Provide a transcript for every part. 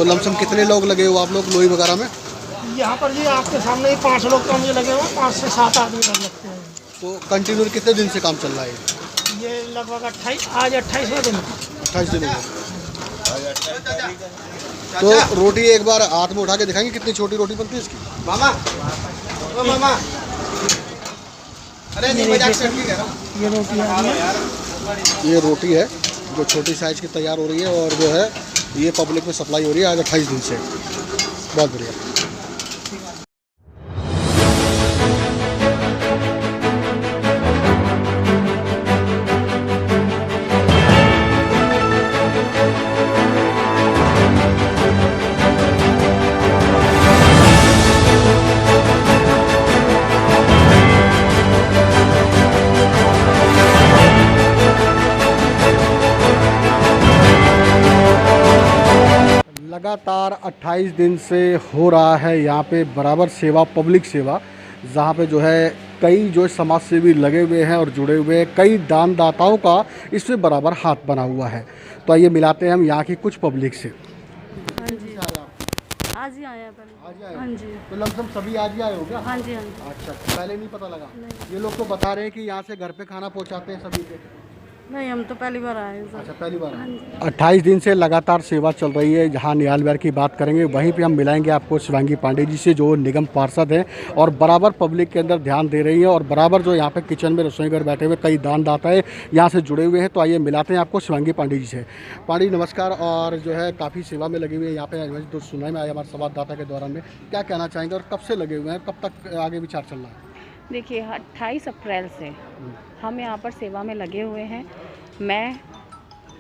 तो लमसम कितने लोग लगे हो आप लोग लोई वगैरह में? यहाँ पर जी आपके सामने ही 5 लोग का मुझे लगे हुए, 5 से 7 आदमी लग लगते हैं। तो कंटिन्यू कितने दिन से काम चल रहा है? ये लगभग 28, आज 28वां दिन। 28 दिन हो गए। तो रोटी एक बार हाथ में उठा के दिखाएंगे कितनी छोटी रोटी बनती है इसकी? मामा, ओ मामा, अरे नहीं मजाक से कह रहा हूं। ये रोटी है, ये रोटी है जो छोटी साइज की तैयार हो रही है और जो है ये पब्लिक में सप्लाई हो रही है आज 28 दिन से। बहुत बढ़िया। लगातार 28 दिन से हो रहा है यहाँ पे बराबर सेवा, पब्लिक सेवा, जहाँ पे जो है कई जो समाज सेवी लगे हुए हैं और जुड़े हुए हैं, कई दानदाताओं का इसमें बराबर हाथ बना हुआ है। तो आइए मिलाते हैं हम यहाँ की कुछ पब्लिक से। हाँ जी, आज ही आए हैं पहले। आज ही आए? हाँ जी। तो लमसम सभी आज ही आए हो क्या? हाँ जी, हाँ जी। अच्छा, पहले नहीं पता लगा? नहीं। ये लोग तो बता रहे हैं कि यहाँ से घर पे खाना पहुँचाते हैं सभी के। नहीं, हम तो पहली बार आए हैं सर। अच्छा, पहली बार। हाँ जी। 28 दिन से लगातार सेवा चल रही है। जहां निहाल विहार की बात करेंगे वहीं पे हम मिलाएंगे आपको शिवांगी पांडे जी से, जो निगम पार्षद हैं और बराबर पब्लिक के अंदर ध्यान दे रही हैं और बराबर जो यहाँ पे किचन में रसोई घर बैठे हुए कई दानदाता है यहाँ से जुड़े हुए हैं। तो आइए मिलाते हैं आपको शिवांगी पांडे जी से। पांडे जी नमस्कार। और जो है काफ़ी सेवा में लगी हुई है यहाँ पे, तो सुनाई में आया हमारे संवाददाता के दौरान में, क्या कहना चाहेंगे और कब से लगे हुए हैं, कब तक आगे विचार चल रहा है? देखिए 28 अप्रैल से हम यहाँ पर सेवा में लगे हुए हैं। मैं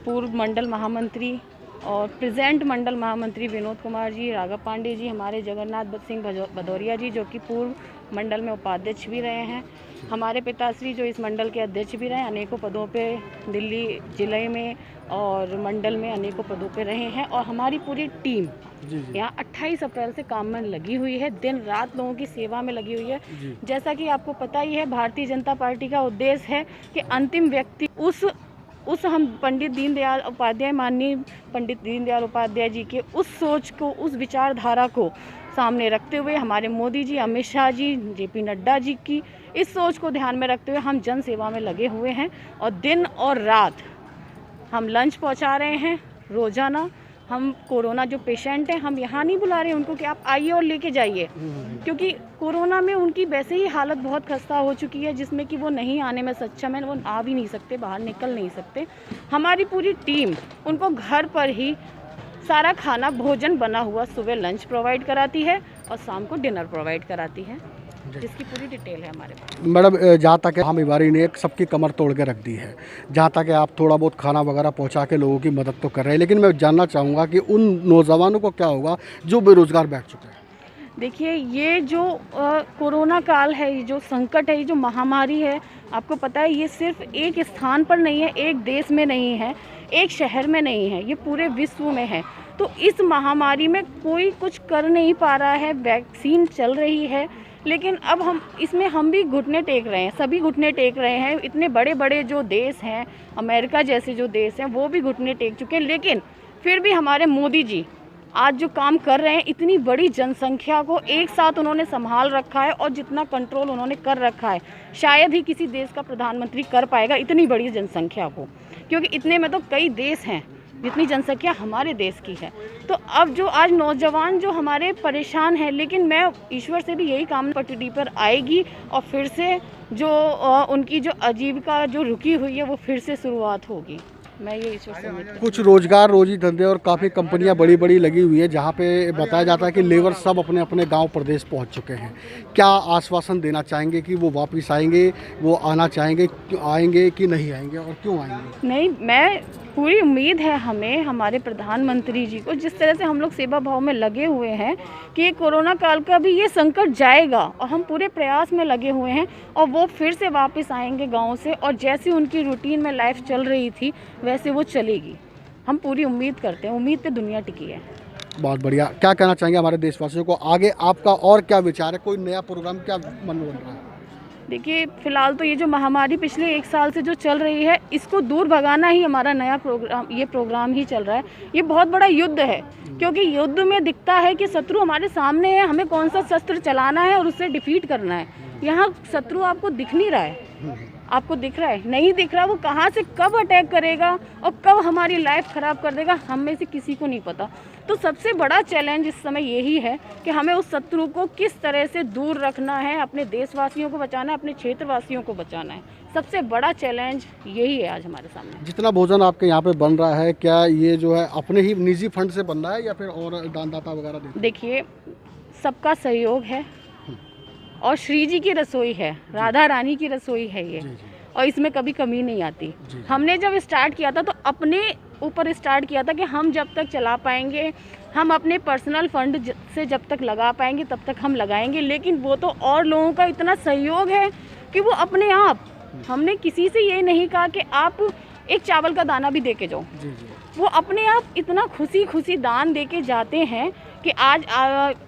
पूर्व मंडल महामंत्री और प्रेजेंट मंडल महामंत्री विनोद कुमार जी, राघव पांडे जी, हमारे जगन्नाथ सिंह भदौरिया जी जो कि पूर्व मंडल में उपाध्यक्ष भी रहे हैं, हमारे पिताश्री जो इस मंडल के अध्यक्ष भी रहे, अनेकों पदों पे दिल्ली जिले में और मंडल में अनेकों पदों पे रहे हैं और हमारी पूरी टीम यहाँ 28 अप्रैल से काम में लगी हुई है, दिन रात लोगों की सेवा में लगी हुई है। जैसा कि आपको पता ही है, भारतीय जनता पार्टी का उद्देश्य है कि अंतिम व्यक्ति उस हम पंडित दीनदयाल उपाध्याय, माननीय पंडित दीनदयाल उपाध्याय जी के उस सोच को, उस विचारधारा को सामने रखते हुए हमारे मोदी जी, अमित शाह जी, जेपी नड्डा जी की इस सोच को ध्यान में रखते हुए हम जन सेवा में लगे हुए हैं और दिन और रात हम लंच पहुंचा रहे हैं रोज़ाना। हम कोरोना जो पेशेंट हैं हम यहाँ नहीं बुला रहे हैं उनको कि आप आइए और लेके जाइए, क्योंकि कोरोना में उनकी वैसे ही हालत बहुत खस्ता हो चुकी है जिसमें कि वो नहीं आने में सक्षम है, वो आ भी नहीं सकते, बाहर निकल नहीं सकते। हमारी पूरी टीम उनको घर पर ही सारा खाना भोजन बना हुआ सुबह लंच प्रोवाइड कराती है और शाम को डिनर प्रोवाइड कराती है, जिसकी पूरी डिटेल है हमारे पास। मैडम, जहाँ तक हम बीमारी ने एक सबकी कमर तोड़ के रख दी है, जहाँ तक आप थोड़ा बहुत खाना वगैरह पहुँचा के लोगों की मदद तो कर रहे हैं, लेकिन मैं जानना चाहूँगा कि उन नौजवानों को क्या होगा जो बेरोजगार बैठ चुके हैं? देखिए, ये जो कोरोना काल है, ये जो संकट है, ये जो महामारी है, आपको पता है ये सिर्फ एक स्थान पर नहीं है, एक देश में नहीं है, एक शहर में नहीं है, ये पूरे विश्व में है। तो इस महामारी में कोई कुछ कर नहीं पा रहा है, वैक्सीन चल रही है, लेकिन अब हम भी घुटने टेक रहे हैं, सभी घुटने टेक रहे हैं। इतने बड़े बड़े जो देश हैं, अमेरिका जैसे जो देश हैं, वो भी घुटने टेक चुके हैं, लेकिन फिर भी हमारे मोदी जी आज जो काम कर रहे हैं, इतनी बड़ी जनसंख्या को एक साथ उन्होंने संभाल रखा है और जितना कंट्रोल उन्होंने कर रखा है शायद ही किसी देश का प्रधानमंत्री कर पाएगा इतनी बड़ी जनसंख्या को, क्योंकि इतने में तो कई देश हैं जितनी जनसंख्या हमारे देश की है। तो अब जो आज नौजवान जो हमारे परेशान हैं, लेकिन मैं ईश्वर से भी यही कामना पटड़ी पर आएगी और फिर से जो उनकी जो आजीविका जो रुकी हुई है वो फिर से शुरुआत होगी। मैं ये ईश्वर से उम्मीद करती हूँ। कुछ रोजगार, रोजी धंधे और काफ़ी कंपनियां बड़ी बड़ी लगी हुई है, जहां पे बताया जाता है कि लेबर सब अपने अपने गांव प्रदेश पहुंच चुके हैं। क्या आश्वासन देना चाहेंगे कि वो वापस आएंगे, वो आना चाहेंगे, आएंगे कि नहीं आएंगे और क्यों आएंगे? नहीं, मैं पूरी उम्मीद है हमें, हमारे प्रधानमंत्री जी को, जिस तरह से हम लोग सेवा भाव में लगे हुए हैं कि कोरोना काल का भी ये संकट जाएगा और हम पूरे प्रयास में लगे हुए हैं और वो फिर से वापस आएंगे गांव से और जैसी उनकी रूटीन में लाइफ चल रही थी वैसे वो चलेगी। हम पूरी उम्मीद करते हैं, उम्मीद पे दुनिया टिकी है। बहुत बढ़िया। क्या कहना चाहेंगे हमारे देशवासियों को, आगे आपका और क्या विचार है, कोई नया प्रोग्राम क्या मन में बन रहा है? देखिए, फ़िलहाल तो ये जो महामारी पिछले 1 साल से जो चल रही है, इसको दूर भगाना ही हमारा नया प्रोग्राम ही चल रहा है। ये बहुत बड़ा युद्ध है, क्योंकि युद्ध में दिखता है कि शत्रु हमारे सामने है, हमें कौन सा शस्त्र चलाना है और उससे डिफीट करना है। यहाँ शत्रु आपको दिख नहीं रहा है, आपको दिख रहा है, नहीं दिख रहा, वो कहाँ से कब अटैक करेगा और कब हमारी लाइफ ख़राब कर देगा, हम में से किसी को नहीं पता। तो सबसे बड़ा चैलेंज इस समय यही है कि हमें उस शत्रु को किस तरह से दूर रखना है, अपने देशवासियों को बचाना है, अपने क्षेत्रवासियों को बचाना है। सबसे बड़ा चैलेंज यही है आज हमारे सामने। जितना भोजन आपके यहाँ पे बन रहा है, क्या ये जो है अपने ही निजी फंड से बन रहा है या फिर और दानदाता वगैरह देते हैं? देखिए, सबका सहयोग है और श्री जी की रसोई है, राधा रानी की रसोई है ये, और इसमें कभी कमी नहीं आती। हमने जब स्टार्ट किया था तो अपने ऊपर स्टार्ट किया था कि हम जब तक चला पाएंगे, हम अपने पर्सनल फंड से जब तक लगा पाएंगे तब तक हम लगाएंगे, लेकिन वो तो और लोगों का इतना सहयोग है कि वो अपने आप, हमने किसी से ये नहीं कहा कि आप एक चावल का दाना भी दे के जाओ, वो अपने आप इतना खुशी खुशी दान दे के जाते हैं कि आज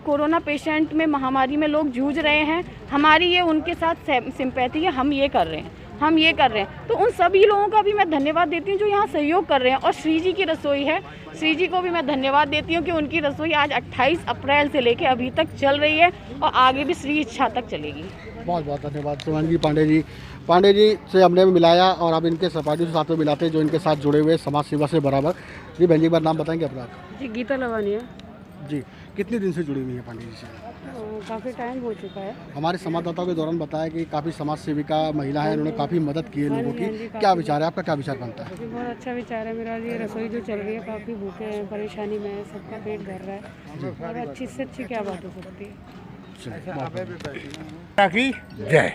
कोरोना पेशेंट में, महामारी में लोग जूझ रहे हैं, हमारी ये उनके साथ सिंपैथी है, हम ये कर रहे हैं, हम ये कर रहे हैं। तो उन सभी लोगों का भी मैं धन्यवाद देती हूँ जो यहाँ सहयोग कर रहे हैं। और श्री जी की रसोई है, श्री जी को भी मैं धन्यवाद देती हूँ कि उनकी रसोई आज 28 अप्रैल से लेके अभी तक चल रही है और आगे भी श्री इच्छा तक चलेगी। बहुत बहुत धन्यवाद शिवांगी पांडे जी। पांडे जी से हमने मिलाया और अब इनके सहपाठियों से साथ में मिलाते हैं जो इनके साथ जुड़े हुए समाज सेवा से बराबर। जी बहन जी, एक बार नाम बताएंगे अपना? जी गीता लवानिया। जी, कितने दिन से जुड़ी हुई है पांडे जी से? काफ़ी टाइम हो चुका है। हमारे संवाददाताओं के दौरान बताया कि काफ़ी समाज सेविका महिला है, उन्होंने काफ़ी मदद की है लोगों की। क्या विचार है आपका, क्या विचार बनता है? बहुत अच्छा विचार है मेरा। ये रसोई जो चल रही है, काफ़ी भूखे हैं, परेशानी में है, सबका पेट भर रहा है, और अच्छी से अच्छी क्या बात हो सकती है। की जय।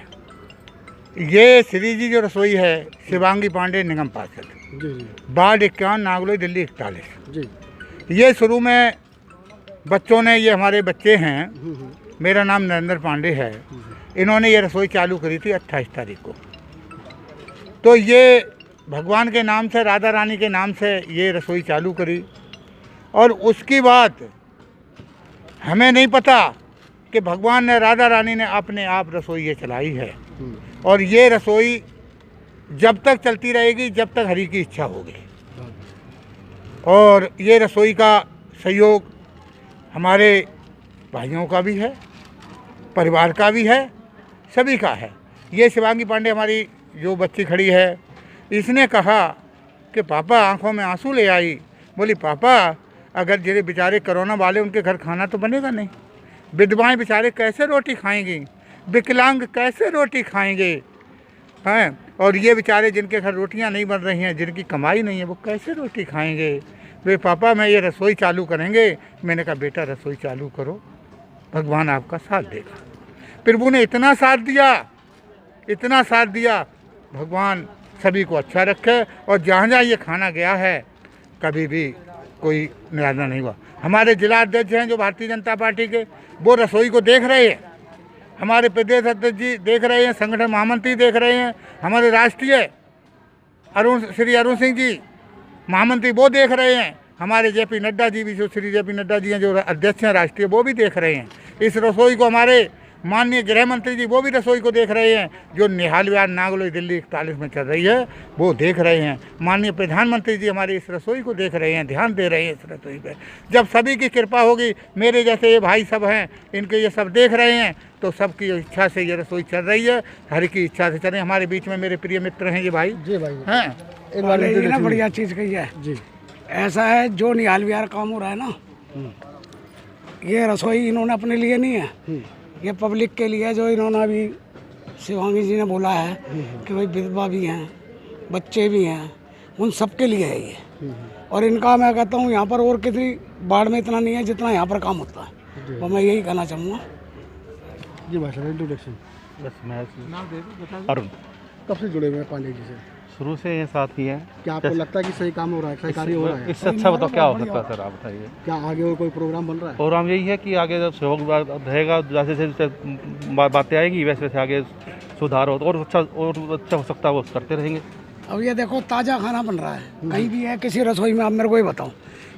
ये श्री जी जो रसोई है, शिवांगी पांडे, निगम पार्षद, जी वार्ड 51, नागलोई, दिल्ली 41। जी। ये शुरू में बच्चों ने, ये हमारे बच्चे हैं, मेरा नाम नरेंद्र पांडे है, इन्होंने ये रसोई चालू करी थी 28 तारीख को। तो ये भगवान के नाम से, राधा रानी के नाम से ये रसोई चालू करी, और उसकी बात हमें नहीं पता कि भगवान ने, राधा रानी ने अपने आप रसोई ये चलाई है, और ये रसोई जब तक चलती रहेगी जब तक हरि की इच्छा होगी। और ये रसोई का सहयोग हमारे भाइयों का भी है, परिवार का भी है, सभी का है। ये शिवांगी पांडे हमारी जो बच्ची खड़ी है, इसने कहा कि पापा, आंखों में आंसू ले आई, बोली पापा अगर जो बेचारे कोरोना वाले, उनके घर खाना तो बनेगा नहीं, विधवाएं बेचारे कैसे रोटी खाएंगी, विकलांग कैसे रोटी खाएंगे हैं, और ये बेचारे जिनके घर रोटियां नहीं बन रही हैं, जिनकी कमाई नहीं है, वो कैसे रोटी खाएंगे। वे पापा मैं ये रसोई चालू करेंगे। मैंने कहा बेटा रसोई चालू करो, भगवान आपका साथ देगा। प्रभु ने इतना साथ दिया, इतना साथ दिया, भगवान सभी को अच्छा रखे, और जहाँ जहाँ ये खाना गया है कभी भी कोई निराशा नहीं हुआ। हमारे जिला अध्यक्ष हैं जो भारतीय जनता पार्टी के, वो रसोई को देख रहे हैं, हमारे प्रदेश अध्यक्ष जी देख रहे हैं, संगठन महामंत्री देख रहे हैं, हमारे राष्ट्रीय श्री अरुण सिंह जी महामंत्री वो देख रहे हैं, हमारे जेपी नड्डा जी भी, जो श्री जेपी नड्डा जी हैं जो अध्यक्ष हैं राष्ट्रीय, वो भी देख रहे हैं इस रसोई को। हमारे माननीय गृह मंत्री जी वो भी रसोई को देख रहे हैं, जो निहाल विहार, नागलोई, दिल्ली 41 में चल रही है, वो देख रहे हैं। माननीय प्रधानमंत्री जी हमारे इस रसोई को देख रहे हैं, ध्यान दे रहे हैं इस रसोई पे। जब सभी की कृपा होगी, मेरे जैसे ये भाई सब हैं, इनके ये सब देख रहे हैं, तो सबकी इच्छा से ये रसोई चल रही है, हर की इच्छा से चल रही है। हमारे बीच में मेरे प्रिय मित्र हैं ये भाई जी भाई हैं। एक बार ना बढ़िया चीज़ कही है जी। ऐसा है, जो निहाल विहार काम हो रहा है ना, ये रसोई इन्होंने अपने लिए नहीं है, ये पब्लिक के लिए, जो इन्होंने अभी शिवांगी जी ने बोला है कि भाई विधवा भी हैं, बच्चे भी हैं, उन सब के लिए है ये। और इनका मैं कहता हूँ यहाँ पर और किसी बाढ़ में इतना नहीं है जितना यहाँ पर काम होता है, तो मैं यही कहना चाहूँगा। जी भाई साहब, इंट्रोडक्शन। बस मैं अरुण, कब से जुड़े हुए हैं पांडे जी से? शुरू से ये साथ ही हैं। क्या आपको लगता है कि सही काम हो रहा है, सही कार्य हो रहा है? इससे अच्छा बताओ क्या हो सकता है सर, आप बताइए। क्या आगे और कोई प्रोग्राम बन रहा है? प्रोग्राम यही है कि आगे जब सहयोग रहेगा, जैसे जैसे बातें आएगी वैसे वैसे आगे सुधार हो तो और अच्छा हो सकता है, वो करते रहेंगे। अब ये देखो, ताज़ा खाना बन रहा है, कहीं भी है किसी रसोई में, आप मेरे को ही बताओ,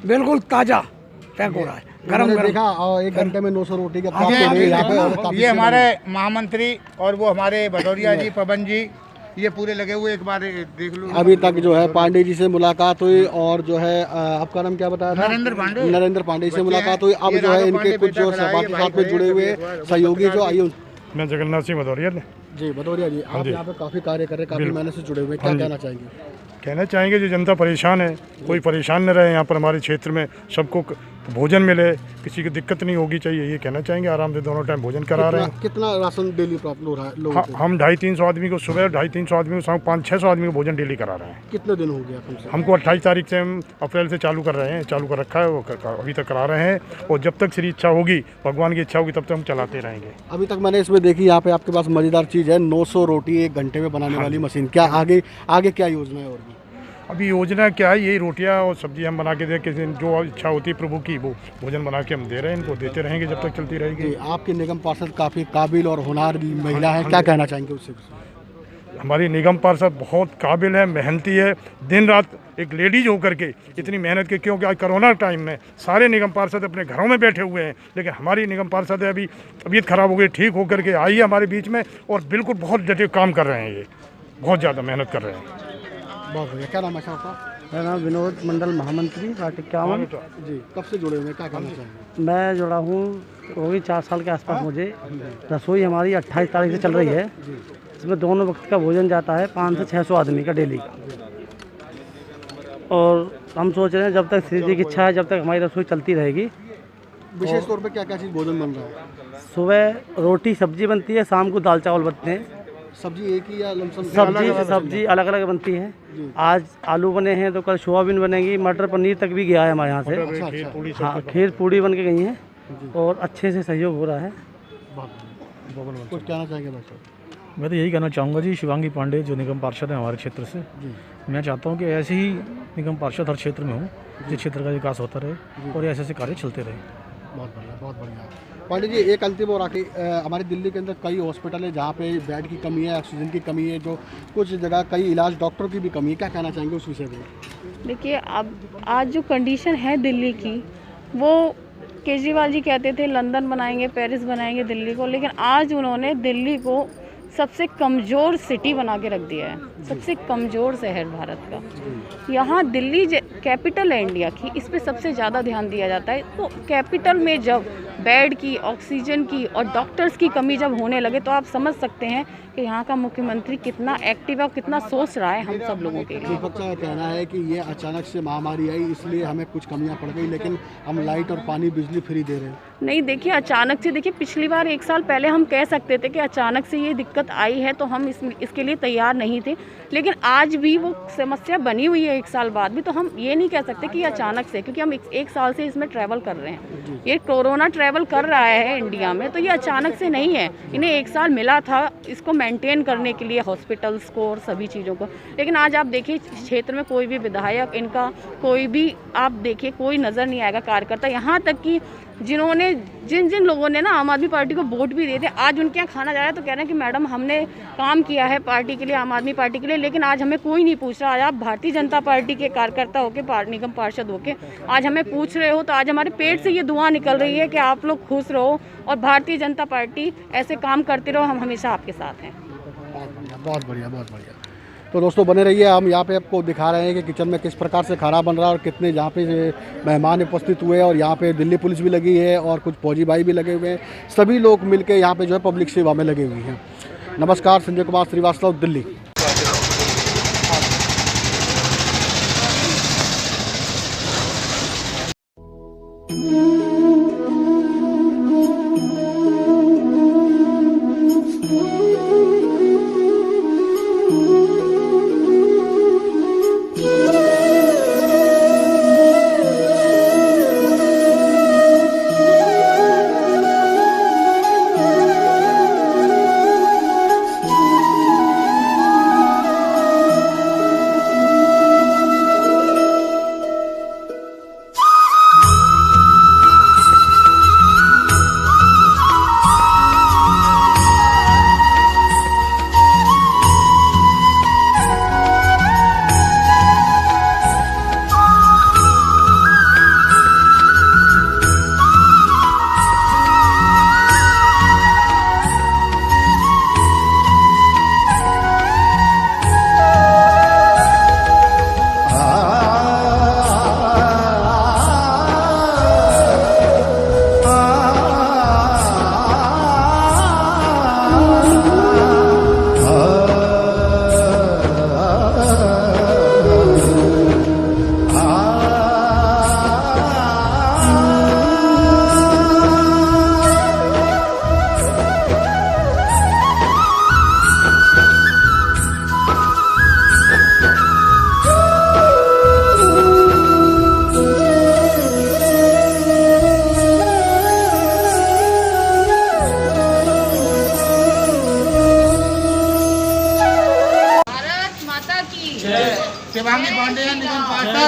बिल्कुल ताज़ा, पैक हो रहा है, मैंने गरम गरम। देखा और 1 घंटे में 900 रोटी का ये प्राप्त हो रही है यहाँ पे और काफी ये हमारे महामंत्री और वो हमारे भदौरिया जी, पवन जी, ये पूरे लगे हुए, एक बार देख लो। अभी तक जो है पांडे जी से मुलाकात हुई और जो है आपका नाम क्या बताया था? नरेंद्र पांडे जी से मुलाकात हुई। अब जो है इनके कुछ जो सहपाठी साथ में जुड़े हुए सहयोगी जो आयु मैं जगन्नाथ सिंह भदौरिया जी भदौरिया जी, आप यहाँ पे काफी कार्य कर रहे हैं, काफी मेहनत से जुड़े हुए हैं, क्या कहना चाहेंगे? कहना चाहेंगे जो जनता परेशान है, कोई परेशान न रहे यहाँ पर हमारे क्षेत्र में, सबको भोजन मिले, किसी की दिक्कत नहीं होगी चाहिए, ये कहना चाहेंगे। आराम से दोनों टाइम भोजन करा रहे हैं। कितना राशन डेली प्राप्त हो रहा है लोगों से? हम 250-300 आदमी को सुबह, 250-300 आदमी को शाम, 500-600 आदमी को भोजन डेली करा रहे हैं। कितने दिन हो गया कम से? हमको 28 तारीख से, हम अप्रैल से चालू कर रहे हैं, चालू कर रखा है, वो अभी तक करा रहे हैं और जब तक श्री इच्छा होगी, भगवान की इच्छा होगी, तब तक हम चलाते रहेंगे। अभी तक मैंने इसमें देखी, यहाँ पे आपके पास मज़ेदार चीज़ है, 900 रोटी 1 घंटे में बनाने वाली मशीन। क्या आगे आगे क्या योजना है और भी? अभी योजना क्या है, यही रोटियां और सब्जी हम बना के दे, किसी जो इच्छा होती है प्रभु की, वो भोजन बना के हम दे रहे हैं, इनको देते रहेंगे जब तक चलती रहेगी। जी, आपके निगम पार्षद काफ़ी काबिल और होनहार महिला है, क्या कहना चाहेंगे उससे? हमारी निगम पार्षद बहुत काबिल है, मेहनती है, दिन रात एक लेडीज होकर के इतनी मेहनत के, क्योंकि आज कोरोना टाइम में सारे निगम पार्षद अपने घरों में बैठे हुए हैं, लेकिन हमारी निगम पार्षद है अभी तबीयत खराब हो गई, ठीक होकर के आई है हमारे बीच में और बिल्कुल बहुत डटे काम कर रहे हैं, ये बहुत ज़्यादा मेहनत कर रहे हैं। बहुत बढ़िया। क्या नाम है सर आपका? मेरा नाम विनोद मंडल महामंत्री पार्टी 51। जी, कब से जुड़े हुए हैं, क्या कहना चाहेंगे? मैं जुड़ा हूँ, होगी 4 साल के आसपास मुझे। रसोई हमारी 28 तारीख से चल रही है, इसमें दोनों वक्त का भोजन जाता है 500 से 600 आदमी का डेली का। और हम सोच रहे हैं जब तक श्री जी की इच्छा है, जब तक हमारी रसोई चलती रहेगी। विशेष तौर पे क्या क्या चीज़ भोजन बन रहा है? सुबह रोटी सब्जी बनती है, शाम को दाल चावल बनते हैं। सब्जी एक ही या लमसम? सब्जी अलग अलग बनती है। आज आलू बने हैं तो कल सोयाबीन बनेगी, मटर पनीर तक भी गया है हमारे यहाँ से। हाँ, खीर पूड़ी बन के गई हैं और अच्छे से सहयोग हो रहा है। कुछ कहना चाहेंगे भाई साहब? मैं तो यही कहना चाहूँगा जी, शिवांगी पांडे जो निगम पार्षद है हमारे क्षेत्र से, मैं चाहता हूँ कि ऐसे ही निगम पार्षद हर क्षेत्र में हो, जिस क्षेत्र का विकास होता रहे और ऐसे ऐसे कार्य चलते रहे। बहुत बढ़िया, बहुत बढ़िया। पांडे जी, एक अंतिम और आखिरी, हमारी दिल्ली के अंदर कई हॉस्पिटल है जहाँ पे बेड की कमी है, ऑक्सीजन की कमी है, जो कुछ जगह कई इलाज डॉक्टर की भी कमी है, क्या कहना चाहेंगे उस विषय में? देखिए, अब आज जो कंडीशन है दिल्ली की, वो केजरीवाल जी कहते थे लंदन बनाएंगे, पेरिस बनाएंगे दिल्ली को, लेकिन आज उन्होंने दिल्ली को सबसे कमज़ोर सिटी बना के रख दिया है, सबसे कमज़ोर शहर भारत का। यहाँ दिल्ली कैपिटल है इंडिया की, इस पे सबसे ज़्यादा ध्यान दिया जाता है। तो कैपिटल में जब बेड की, ऑक्सीजन की और डॉक्टर्स की कमी जब होने लगे, तो आप समझ सकते हैं कि यहाँ का मुख्यमंत्री कितना एक्टिव है और कितना सोच रहा है हम सब लोगों के लिए। विपक्ष का कहना है कि ये अचानक से महामारी आई, इसलिए हमें कुछ कमियां पड़ गई, लेकिन हम लाइट और पानी, बिजली फ्री दे रहे हैं। नहीं, देखिए, अचानक से, देखिए, पिछली बार 1 साल पहले हम कह सकते थे कि अचानक से ये दिक्कत आई है, तो हम इसके लिए तैयार नहीं थे, लेकिन आज भी वो समस्या बनी हुई है 1 साल बाद भी, तो हम ये नहीं कह सकते कि अचानक से, क्योंकि हम 1 साल से इसमें ट्रैवल कर रहे हैं। ये कोरोना ट्रैवल कर रहा है इंडिया में, तो ये अचानक से नहीं है। इन्हें 1 साल मिला था इसको मेंटेन करने के लिए, हॉस्पिटल्स को और सभी चीज़ों को। लेकिन आज आप देखिए, क्षेत्र में कोई भी विधायक, इनका कोई भी आप देखिए, कोई नज़र नहीं आएगा कार्यकर्ता। यहाँ तक कि जिन लोगों ने ना आम आदमी पार्टी को वोट भी दिए थे, आज उनके यहाँ खाना जा रहा है तो कह रहे हैं कि मैडम हमने काम किया है पार्टी के लिए, आम आदमी पार्टी के लिए, लेकिन आज हमें कोई नहीं पूछ रहा। आज आप भारतीय जनता पार्टी के कार्यकर्ता होकर, निगम पार्षद होकर आज हमें पूछ रहे हो, तो आज हमारे पेट से ये दुआ निकल रही है कि आप लोग खुश रहो और भारतीय जनता पार्टी ऐसे काम करती रहो, हम हमेशा आपके साथ हैं। बहुत बढ़िया, बहुत बढ़िया। तो दोस्तों बने रहिए, हम यहाँ पे आपको दिखा रहे हैं कि किचन में किस प्रकार से खाना बन रहा है और कितने यहाँ पे मेहमान उपस्थित हुए हैं, और यहाँ पे दिल्ली पुलिस भी लगी है और कुछ फौजी भाई भी लगे हुए हैं। सभी लोग मिलकर यहाँ पे जो है पब्लिक सेवा में लगे हुए हैं। नमस्कार, संजय कुमार श्रीवास्तव, दिल्ली।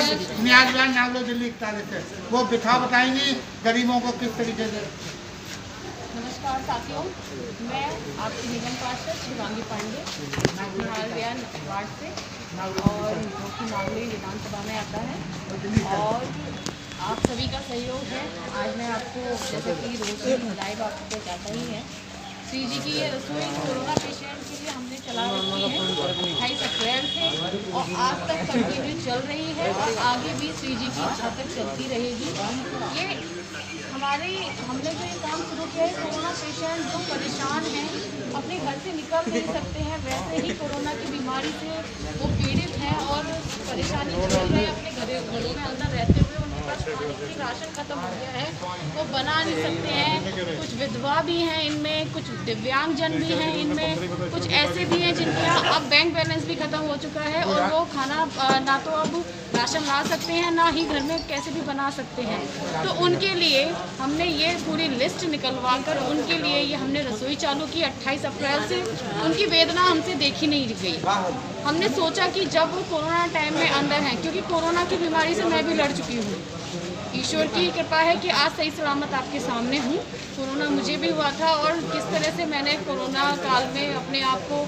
नियाज़ नाम लो दिल्ली 41 से, वो बिठा बताएंगी गरीबों को किस तरीके से। नमस्कार साथियों, मैं आपकी निगम पार्षद शिवांगी पांडे निहालविहार वार्ड से, और जो कि नागली विधानसभा में आता है, और आप सभी का सहयोग है। आज मैं आपको जैसे कि रोज लाइव आपको पहुँचाता ही है, श्री जी की ये रसोई कोरोना पेशेंट के लिए हमने चला रखी है 28 अप्रैल से, और आज तक कंटिन्यू चल रही है और आगे भी श्री जी की इच्छा तक चलती रहेगी। ये हमने जो ये काम शुरू किया है, कोरोना पेशेंट जो परेशान हैं, अपने घर से निकल नहीं सकते हैं, वैसे ही कोरोना की बीमारी से वो पीड़ित हैं और परेशानी झेल रहे हैं, अपने घरों में अंदर रहते हुए उनके पास खाने के लिए राशन खत्म हो गया है, वो बना नहीं सकते हैं। कुछ विधवा भी हैं इनमें, कुछ दिव्यांगजन भी हैं इनमें, कुछ ऐसे भी हैं जिनके यहाँ अब बैंक बैलेंस भी खत्म हो चुका है और वो खाना ना तो अब राशन ला सकते हैं, ना ही घर में कैसे भी बना सकते हैं। तो उनके लिए हमने ये पूरी लिस्ट निकलवा कर उनके लिए ये हमने रसोई चालू की 28 अप्रैल से। उनकी वेदना हमसे देखी नहीं गई। हमने सोचा कि जब वो कोरोना टाइम में अंदर हैं, क्योंकि कोरोना की बीमारी से मैं भी लड़ चुकी हूँ, ईश्वर की कृपा है कि आज सही सलामत आपके सामने हूँ। कोरोना मुझे भी हुआ था और किस तरह से मैंने कोरोना काल में अपने आप को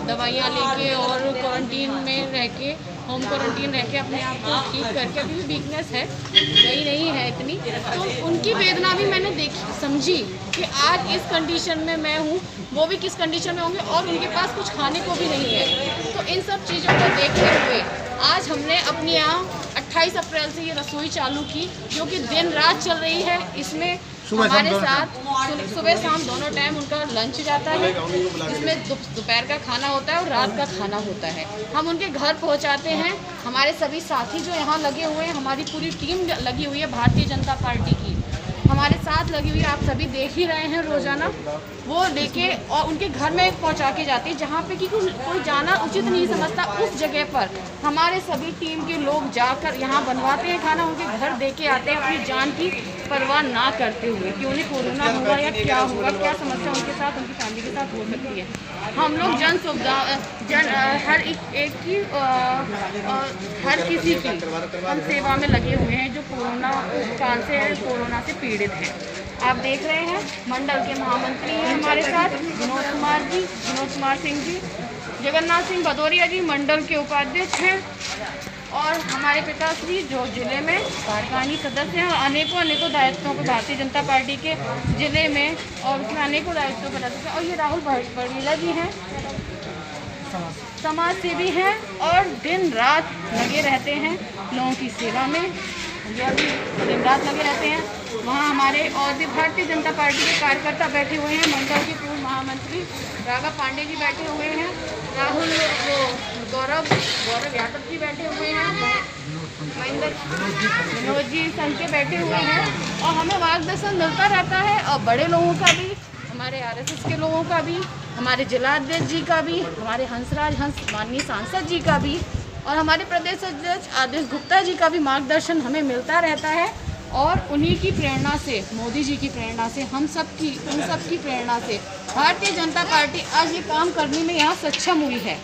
दवाइयाँ लेके और क्वारंटीन में रह के, होम क्वारंटीन रह के अपने आप को ठीक करके, अभी भी वीकनेस है, गई नहीं है इतनी, तो उनकी वेदना भी मैंने देखी, समझी कि आज इस कंडीशन में मैं हूँ, वो भी किस कंडीशन में होंगे और उनके पास कुछ खाने को भी नहीं है। तो इन सब चीज़ों को देखते हुए आज हमने अपने यहाँ 28 अप्रैल से ये रसोई चालू की, जो कि दिन रात चल रही है। इसमें हमारे साथ सुबह शाम दोनों टाइम उनका लंच जाता है, इसमें दोपहर का खाना होता है और रात का खाना होता है। हम उनके घर पहुंचाते हैं। हमारे सभी साथी जो यहाँ लगे हुए हैं, हमारी पूरी टीम लगी हुई है भारतीय जनता पार्टी की, हमारे साथ लगी हुई है, आप सभी देख ही रहे हैं रोजाना, वो लेके और उनके घर में पहुंचा के जाती है, जहाँ पे कि कोई जाना उचित नहीं समझता, उस जगह पर हमारे सभी टीम के लोग जाकर यहाँ बनवाते हैं खाना, उनके घर दे के आते हैं, अपनी जान की परवाह ना करते हुए कि उन्हें कोरोना होगा या क्या होगा, क्या समस्या उनके साथ, उनकी फैमिली के साथ हो सकती है। हम लोग जन सुविधा हर एक की हर किसी की हम सेवा में लगे हुए हैं जो कोरोना काल से, कोरोना से पीड़ित हैं। आप देख रहे हैं मंडल के महामंत्री हैं हमारे साथ, विनोद कुमार सिंह जी, जगन्नाथ सिंह भदौरिया जी मंडल के उपाध्यक्ष हैं, और हमारे पिताश्री जो जिले में कार्यकारिणी सदस्य हैं और अनेकों दायित्वों पर भारतीय जनता पार्टी के जिले में और उसमें अनेकों दायित्वों पर रहते हैं। और ये राहुल बड़ीला जी हैं, समाज सेवी हैं और दिन रात लगे रहते हैं लोगों की सेवा में, दिन रात लगे रहते हैं। वहाँ हमारे और भी भारतीय जनता पार्टी के कार्यकर्ता बैठे हुए हैं, मंडल के पूर्व महामंत्री राघव पांडे जी बैठे हुए हैं, गौरव यादव जी बैठे हुए हैं, विनोद जी संघ के बैठे हुए हैं, और हमें मार्गदर्शन मिलता रहता है। और बड़े लोगों का भी, हमारे RSS के लोगों का भी, हमारे जिलाध्यक्ष जी का भी, हमारे हंसराज माननीय सांसद जी का भी, और हमारे प्रदेश अध्यक्ष आदेश गुप्ता जी का भी मार्गदर्शन हमें मिलता रहता है। और उन्हीं की प्रेरणा से, मोदी जी की प्रेरणा से, उन सब की प्रेरणा से भारतीय जनता पार्टी आज ये काम करने में यहाँ सक्षम हुई है।